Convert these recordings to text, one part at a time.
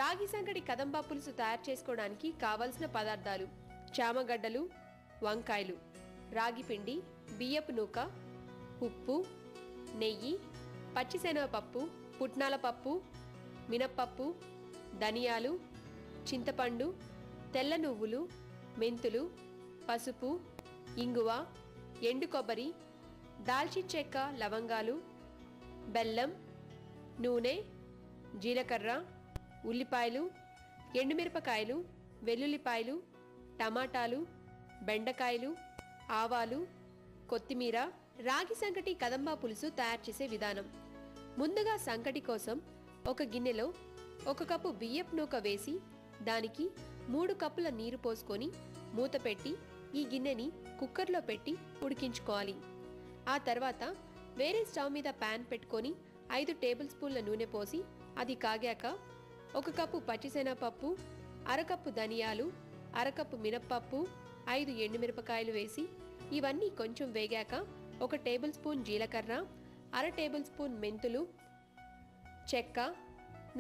రాగి సంగటి కదంబా పులుసు తయారు చేసుకోవడానికి కావలసిన పదార్థాలు: చామగడ్డలు, వంకాయలు, రాగి పిండి, బియ్యపు నూక, ఉప్పు, నెయ్యి, పచ్చిశనగపప్పు, పుట్నాల పప్పు, మినప్పప్పు, ధనియాలు, చింతపండు, తెల్ల నువ్వులు, మెంతులు, పసుపు, ఇంగువ, ఎండు కొబ్బరి, దాల్చిన చెక్క, లవంగాలు, బెల్లం, నూనె, జీలకర్ర, ఉల్లిపాయలు, ఎండుమిరపకాయలు, వెల్లుల్లిపాయలు, టమాటాలు, బెండకాయలు, ఆవాలు, కొత్తిమీర. రాగి సంగటి కదంబా పులుసు తయారు చేసే విధానం: ముందుగా సంగటి కోసం ఒక గిన్నెలో 1 కప్పు బియ్యపు నూక వేసి దానికి 3 కప్పుల నీరు పోసుకొని మూత పెట్టి ఈ గిన్నెని కుక్కర్లో పెట్టి ఉడికించుకోవాలి. ఆ తర్వాత వేరే స్టవ్ మీద ప్యాన్ పెట్టుకొని 5 టేబుల్ స్పూన్ల నూనె పోసి అది కాగాక 1 కప్పు పచ్చిశనగపప్పు, అరకప్పు ధనియాలు, అరకప్పు మినప్పప్పు, 5 ఎండుమిరపకాయలు వేసి ఇవన్నీ కొంచెం వేగాక 1 టేబుల్ స్పూన్ జీలకర్ర, అర టేబుల్ స్పూన్ మెంతులు, చెక్క,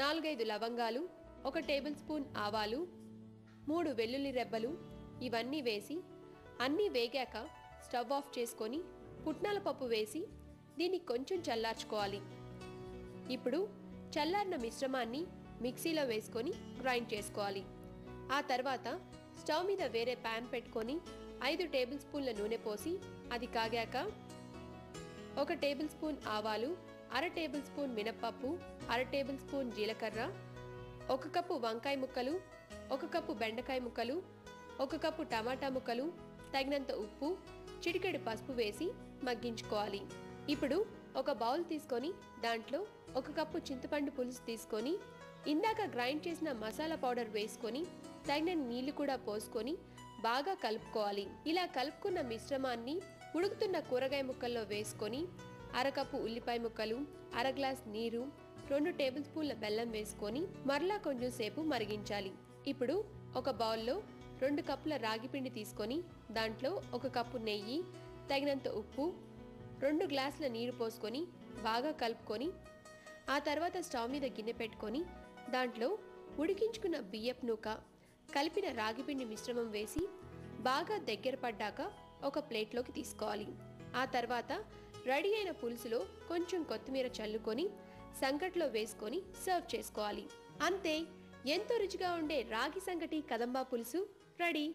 4-5 లవంగాలు, 1 టేబుల్ స్పూన్ ఆవాలు, 3 వెల్లుల్లి రెబ్బలు ఇవన్నీ వేసి అన్నీ వేగాక స్టవ్ ఆఫ్ చేసుకొని పుట్నాల పప్పు వేసి దీన్ని కొంచెం చల్లార్చుకోవాలి. ఇప్పుడు చల్లారిన మిశ్రమాన్ని మిక్సీలో వేసుకొని గ్రైండ్ చేసుకోవాలి. ఆ తర్వాత స్టవ్ మీద వేరే ప్యాన్ పెట్టుకొని 5 టేబుల్ స్పూన్ల నూనె పోసి అది కాగాక 1 టేబుల్ స్పూన్ ఆవాలు, అర టేబుల్ స్పూన్ మినప్పప్పు, అర టేబుల్ స్పూన్ జీలకర్ర, 1 కప్పు వంకాయ ముక్కలు, 1 కప్పు బెండకాయ ముక్కలు, 1 కప్పు టమాటా ముక్కలు, తగినంత ఉప్పు, చిటికెడు పసుపు వేసి మగ్గించుకోవాలి. ఇప్పుడు ఒక బౌల్ తీసుకొని దాంట్లో 1 కప్పు చింతపండు పులుసు తీసుకొని ఇందాక గ్రైండ్ చేసిన మసాలా పౌడర్ వేసుకొని తగిన నీళ్లు కూడా పోసుకొని బాగా కలుపుకోవాలి. ఇలా కలుపుకున్న మిశ్రమాన్ని ఉడుకుతున్న కూరగాయ ముక్కల్లో వేసుకొని అరకప్పు ఉల్లిపాయ ముక్కలు, అర గ్లాస్ నీరు, 2 టేబుల్ స్పూన్ల బెల్లం వేసుకొని మరలా కొంచెం సేపు మరిగించాలి. ఇప్పుడు ఒక బౌల్లో 2 కప్పుల రాగి పిండి తీసుకొని దాంట్లో 1 కప్పు నెయ్యి, తగినంత ఉప్పు, 2 గ్లాసుల నీరు పోసుకొని బాగా కలుపుకొని ఆ తర్వాత స్టవ్ మీద గిన్నె పెట్టుకొని దాంట్లో ఉడికించుకున్న బియ్యపు నూక, కలిపిన రాగిపిండి మిశ్రమం వేసి బాగా దగ్గర పడ్డాక ఒక ప్లేట్లోకి తీసుకోవాలి. ఆ తర్వాత రెడీ అయిన పులుసులో కొంచెం కొత్తిమీర చల్లుకొని సంగట్లో వేసుకొని సర్వ్ చేసుకోవాలి. అంతే, ఎంతో రుచిగా ఉండే రాగి సంగటి కదంబా పులుసు రెడీ.